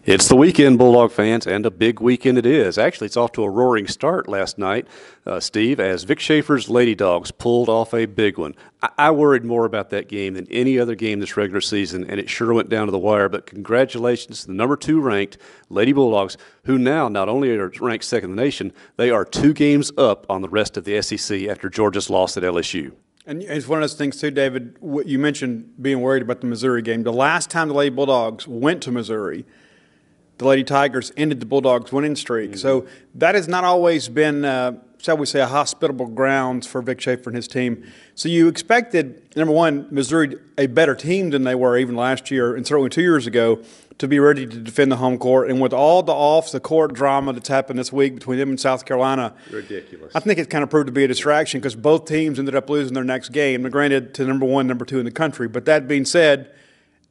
It's the weekend, Bulldog fans, and a big weekend it is. Actually, it's off to a roaring start last night, Steve, as Vic Schaefer's Lady Dogs pulled off a big one. I worried more about that game than any other game this regular season, and it sure went down to the wire. But congratulations to the number 2 ranked Lady Bulldogs, who now not only are ranked second in the nation, they are 2 games up on the rest of the SEC after Georgia's loss at LSU. And it's one of those things, too, David, you mentioned being worried about the Missouri game. The last time the Lady Bulldogs went to Missouri, the Lady Tigers ended the Bulldogs' winning streak. Mm-hmm. So that has not always been, shall we say, a hospitable grounds for Vic Schaefer and his team. So you expected, number one, Missouri, a better team than they were even last year and certainly 2 years ago, to be ready to defend the home court. And with all the off-the-court drama that's happened this week between them and South Carolina, ridiculous. I think it kind of proved to be a distraction because both teams ended up losing their next game, granted to number 1, number 2 in the country. But that being said,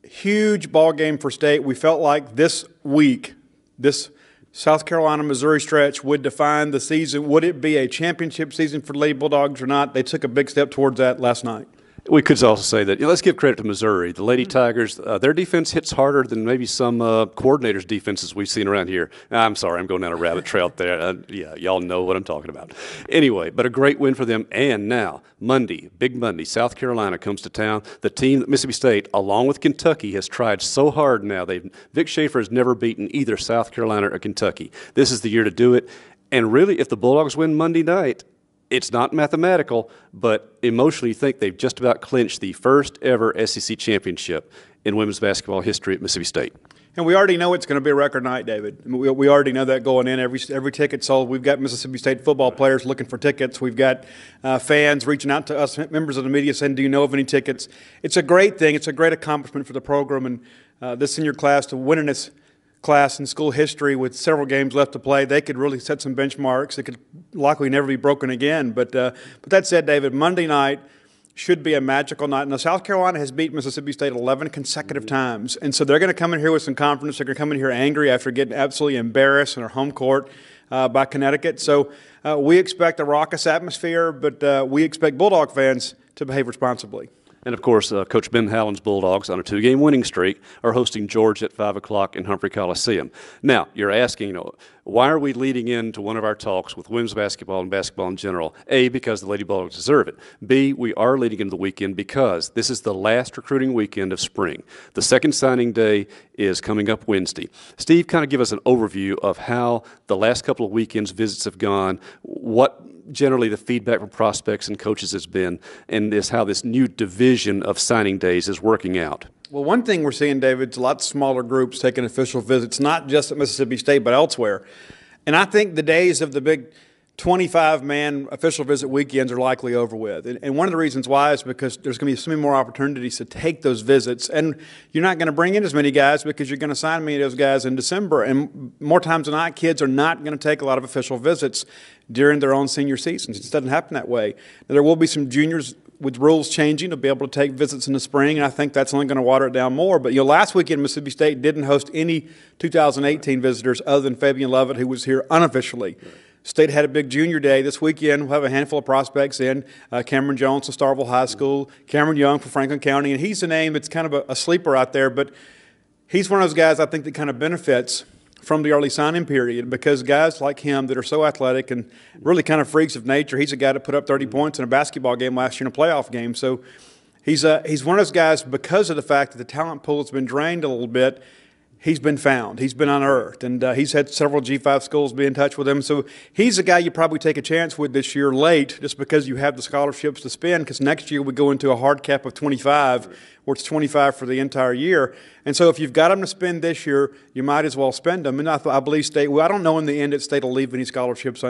huge ball game for State. We felt like this week, this South Carolina-Missouri stretch would define the season. Would it be a championship season for the Lady Bulldogs or not? They took a big step towards that last night. We could also say that, let's give credit to Missouri. The Lady Tigers, their defense hits harder than maybe some coordinators' defenses we've seen around here. I'm sorry, I'm going down a rabbit trail there. Yeah, y'all know what I'm talking about. Anyway, but a great win for them. And now, Monday, big Monday, South Carolina comes to town. The team that Mississippi State, along with Kentucky, has tried so hard now. Vic Schaefer has never beaten either South Carolina or Kentucky. This is the year to do it. And really, if the Bulldogs win Monday night, it's not mathematical, but emotionally you think they've just about clinched the first ever SEC championship in women's basketball history at Mississippi State. And we already know it's going to be a record night, David. We already know that going in. Every ticket sold. We've got Mississippi State football players looking for tickets. We've got fans reaching out to us, members of the media, saying, do you know of any tickets? It's a great thing. It's a great accomplishment for the program. And this senior class to win in this class in school history with several games left to play, they could really set some benchmarks. It could likely never be broken again. But that said, David, Monday night should be a magical night. Now, South Carolina has beat Mississippi State 11 consecutive times, and so they're going to come in here with some confidence. They're going to come in here angry after getting absolutely embarrassed in their home court by Connecticut. So we expect a raucous atmosphere, but we expect Bulldog fans to behave responsibly. And, of course, Coach Ben Howland's Bulldogs, on a 2-game winning streak, are hosting Georgia at 5 o'clock in Humphrey Coliseum. Now, you're asking, why are we leading into one of our talks with women's basketball and basketball in general? A, because the Lady Bulldogs deserve it. B, we are leading into the weekend because this is the last recruiting weekend of spring. The second signing day is coming up Wednesday. Steve, kind of give us an overview of how the last couple of weekends visits have gone, what generally the feedback from prospects and coaches has been, and how this new division of signing days is working out. Well, one thing we're seeing, David, is a lot smaller groups taking official visits, not just at Mississippi State, but elsewhere. And I think the days of the big 25-man official visit weekends are likely over with. And one of the reasons why is because there's going to be so many more opportunities to take those visits. And you're not going to bring in as many guys because you're going to sign many of those guys in December. And more times than not, kids are not going to take a lot of official visits during their own senior seasons. It doesn't happen that way. Now, there will be some juniors with rules changing to be able to take visits in the spring, and I think that's only going to water it down more. But last weekend Mississippi State didn't host any 2018 visitors other than Fabian Lovett, who was here unofficially. State had a big junior day. This weekend we'll have a handful of prospects in. Cameron Jones from Starkville High School, Cameron Young from Franklin County, and he's a name that's kind of a sleeper out there, but he's one of those guys I think that kind of benefits from the early signing period because guys like him that are so athletic and really kind of freaks of nature, he's a guy that put up 30 points in a basketball game last year in a playoff game. So he's one of those guys because of the fact that the talent pool has been drained a little bit. He's been found. He's been unearthed. And he's had several G5 schools be in touch with him. So he's a guy you probably take a chance with this year late just because you have the scholarships to spend because next year we go into a hard cap of 25 where it's 25 for the entire year. And so if you've got them to spend this year, you might as well spend them. And I believe State – well, I don't know in the end if State will leave any scholarships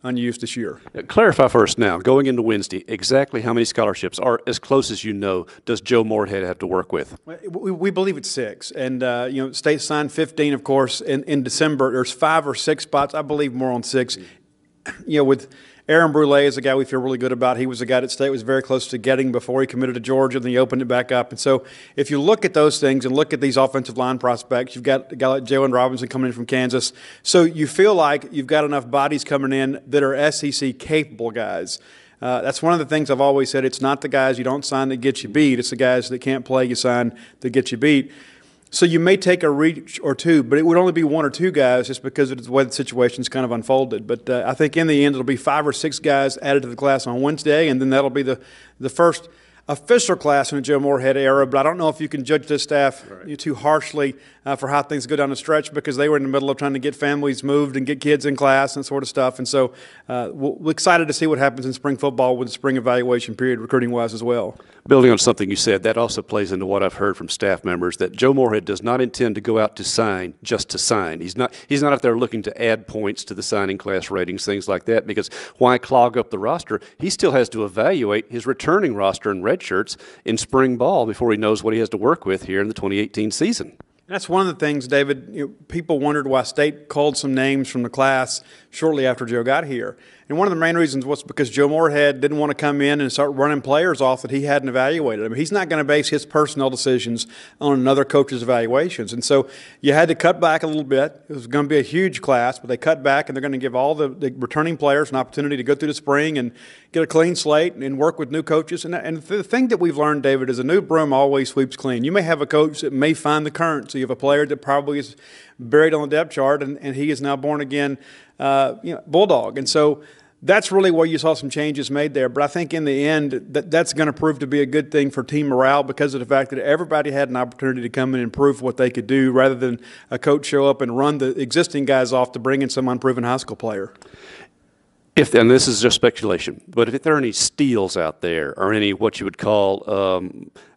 unused this year. Clarify first now, going into Wednesday, exactly how many scholarships are, as close as you know, does Joe Moorhead have to work with? We believe it's 6. And, State signed 15, of course, in December. There's 5 or 6 spots. I believe more on 6. With Aaron Brule is a guy we feel really good about. He was a guy that State was very close to getting before he committed to Georgia, and then he opened it back up. And so if you look at those things and look at these offensive line prospects, you've got a guy like Jalen Robinson coming in from Kansas. So you feel like you've got enough bodies coming in that are SEC-capable guys. That's one of the things I've always said. It's not the guys you don't sign that get you beat. It's the guys that can't play you sign that get you beat. So you may take a reach or two, but it would only be one or two guys just because of the way the situation's kind of unfolded. But I think in the end it'll be 5 or 6 guys added to the class on Wednesday, and then that'll be the first official class in the Joe Moorhead era. But I don't know if you can judge this staff too harshly for how things go down the stretch, because they were in the middle of trying to get families moved and get kids in class and sort of stuff. And so we're excited to see what happens in spring football with the spring evaluation period, recruiting-wise as well. Building on something you said, that also plays into what I've heard from staff members, that Joe Moorhead does not intend to go out to sign just to sign. He's not out there looking to add points to the signing class ratings, things like that, because why clog up the roster? He still has to evaluate his returning roster in red shirts in spring ball before he knows what he has to work with here in the 2018 season. That's one of the things, David, people wondered why State called some names from the class shortly after Joe got here. And one of the main reasons was because Joe Moorhead didn't want to come in and start running players off that he hadn't evaluated. I mean, he's not going to base his personnel decisions on another coach's evaluations. And so you had to cut back a little bit. It was going to be a huge class, but they cut back, and they're going to give all the returning players an opportunity to go through the spring and get a clean slate and work with new coaches. And the thing that we've learned, David, is a new broom always sweeps clean. You may have a coach that may find the current. So you have a player that probably is buried on the depth chart, and he is now born again Bulldog. And so that's really where you saw some changes made there. But I think in the end, that's going to prove to be a good thing for team morale, because of the fact that everybody had an opportunity to come in and prove what they could do, rather than a coach show up and run the existing guys off to bring in some unproven high school player. And this is just speculation, but if there are any steals out there, or any what you would call,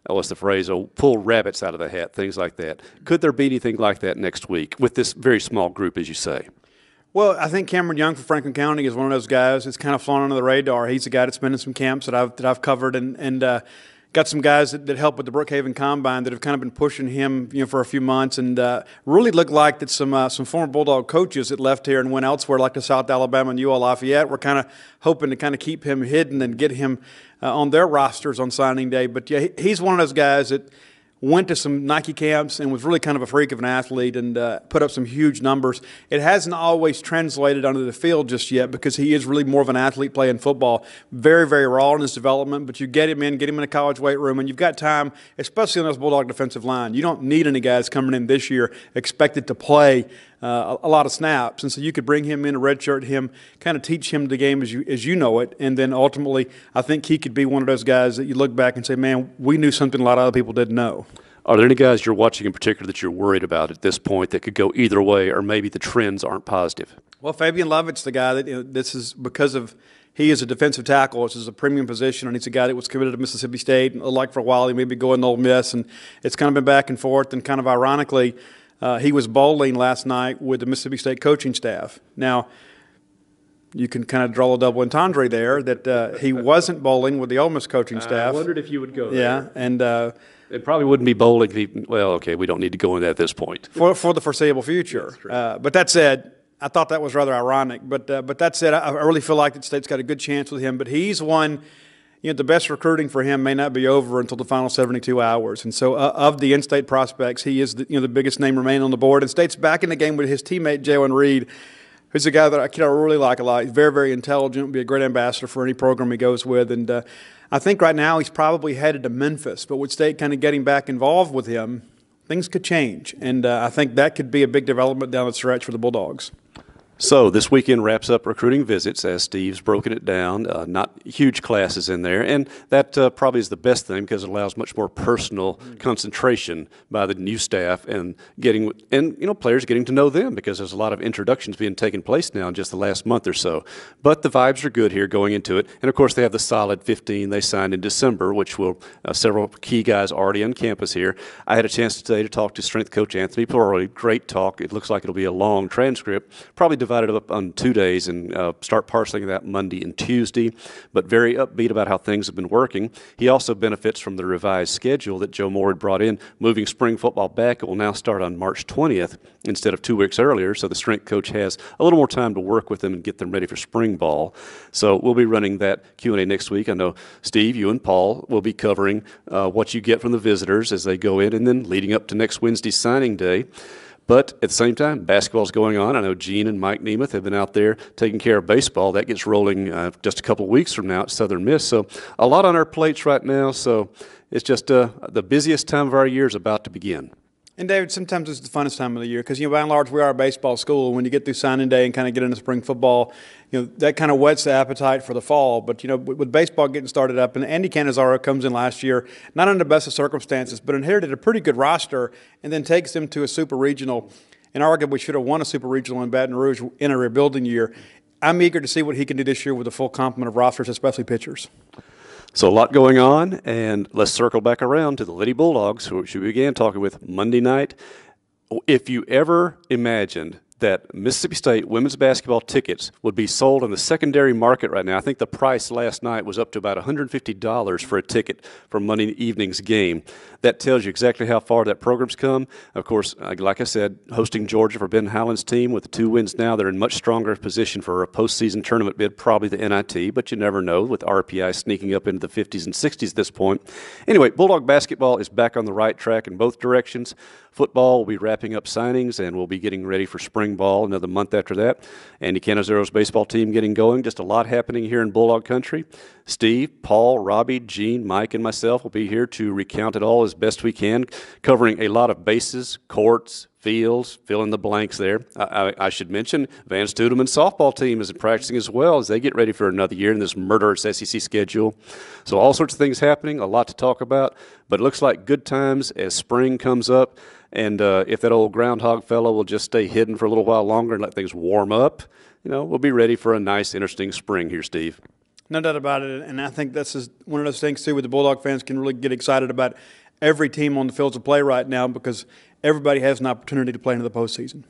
what's the phrase, pull rabbits out of the hat, things like that, could there be anything like that next week with this very small group, as you say? Well, I think Cameron Young for Franklin County is one of those guys that's kind of flown under the radar. He's a guy that's been in some camps that I've covered, and got some guys that help with the Brookhaven Combine that have kind of been pushing him, for a few months, and really looked like that some former Bulldog coaches that left here and went elsewhere, like to South Alabama and UL Lafayette, were kind of hoping to kind of keep him hidden and get him on their rosters on signing day. But yeah, he's one of those guys that went to some Nike camps and was really kind of a freak of an athlete, and put up some huge numbers. It hasn't always translated onto the field just yet, because he is really more of an athlete playing football. Very, very raw in his development, but you get him in a college weight room, and you've got time, especially on those Bulldog defensive line. You don't need any guys coming in this year expected to play a lot of snaps, and so you could bring him in, a redshirt him, kind of teach him the game as you know it, and then ultimately I think he could be one of those guys that you look back and say, man, we knew something a lot of other people didn't know. Are there any guys you're watching in particular that you're worried about at this point that could go either way, or maybe the trends aren't positive? Well, Fabian Lovett's the guy that this is because of. He is a defensive tackle, which is a premium position, and he's a guy that was committed to Mississippi State. And like for a while, he may be going to Ole Miss, and it's kind of been back and forth. And kind of ironically, he was bowling last night with the Mississippi State coaching staff. Now, you can kind of draw a double entendre there that he wasn't bowling with the Ole Miss coaching staff. I wondered if you would go there. Yeah, and it probably wouldn't be bowling. Well, okay, we don't need to go into that at this point. For the foreseeable future. But that said, I thought that was rather ironic. But that said, I really feel like the State's got a good chance with him. But he's one. The best recruiting for him may not be over until the final 72 hours. And so of the in-state prospects, he is the biggest name remaining on the board. And State's back in the game with his teammate, Jalen Reed, who's a guy that I really like a lot. He's very, very intelligent, be a great ambassador for any program he goes with. And I think right now he's probably headed to Memphis. But with State kind of getting back involved with him, things could change. And I think that could be a big development down the stretch for the Bulldogs. So this weekend wraps up recruiting visits, as Steve's broken it down. Not huge classes in there, and that probably is the best thing, because it allows much more personal concentration by the new staff and players getting to know them, because there's a lot of introductions being taken place now in just the last month or so. But the vibes are good here going into it, and of course they have the solid 15 they signed in December, which will several key guys already on campus here. I had a chance today to talk to strength coach Anthony Plurali. Great talk. It looks like it'll be a long transcript, probably divided up on 2 days, and start parceling that Monday and Tuesday, but very upbeat about how things have been working. He also benefits from the revised schedule that Joe Moore had brought in, moving spring football back. It will now start on March 20th instead of 2 weeks earlier, so the strength coach has a little more time to work with them and get them ready for spring ball. So we'll be running that Q&A next week. I know, Steve, you and Paul will be covering what you get from the visitors as they go in, and then leading up to next Wednesday's signing day. But at the same time, basketball's going on. I know Gene and Mike Nemeth have been out there taking care of baseball. That gets rolling just a couple of weeks from now at Southern Miss. So a lot on our plates right now. So it's just the busiest time of our year is about to begin. And David, sometimes it's the funnest time of the year because, by and large, we are a baseball school. When you get through signing day and kind of get into spring football, that kind of whets the appetite for the fall. But, with baseball getting started up, and Andy Cannizaro comes in last year, not under the best of circumstances, but inherited a pretty good roster and then takes them to a super regional, and arguably should have won a super regional in Baton Rouge in a rebuilding year. I'm eager to see what he can do this year with a full complement of rosters, especially pitchers. So a lot going on, and let's circle back around to the Lady Bulldogs, which we began talking with Monday night. If you ever imagined that Mississippi State women's basketball tickets would be sold on the secondary market right now, I think the price last night was up to about $150 for a ticket for Monday evening's game. That tells you exactly how far that program's come. Of course, like I said, hosting Georgia for Ben Howland's team with the 2 wins now, they're in much stronger position for a postseason tournament bid, probably the NIT, but you never know with RPI sneaking up into the 50s and 60s at this point. Anyway, Bulldog basketball is back on the right track in both directions. Football will be wrapping up signings, and we'll be getting ready for spring ball another month after that. Andy Cannizaro's baseball team getting going. Just a lot happening here in Bulldog country. Steve, Paul, Robbie, Gene, Mike, and myself will be here to recount it all as best we can, covering a lot of bases, courts, fields, fill in the blanks there. I should mention Van Studeman's softball team is practicing as well as they get ready for another year in this murderous SEC schedule. So all sorts of things happening, a lot to talk about, but it looks like good times as spring comes up. And if that old groundhog fellow will just stay hidden for a little while longer and let things warm up, we'll be ready for a nice, interesting spring here, Steve. No doubt about it, and I think this is one of those things, too, where the Bulldog fans can really get excited about every team on the fields of play right now because everybody has an opportunity to play into the postseason.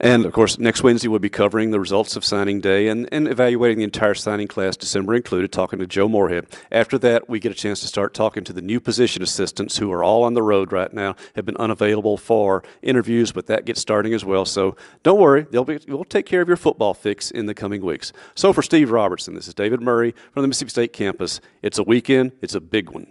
And, of course, next Wednesday we'll be covering the results of signing day and evaluating the entire signing class, December included, talking to Joe Moorhead. After that, we get a chance to start talking to the new position assistants who are all on the road right now, have been unavailable for interviews, but that gets starting as well. So don't worry, we'll take care of your football fix in the coming weeks. So for Steve Robertson, this is David Murray from the Mississippi State campus. It's a weekend. It's a big one.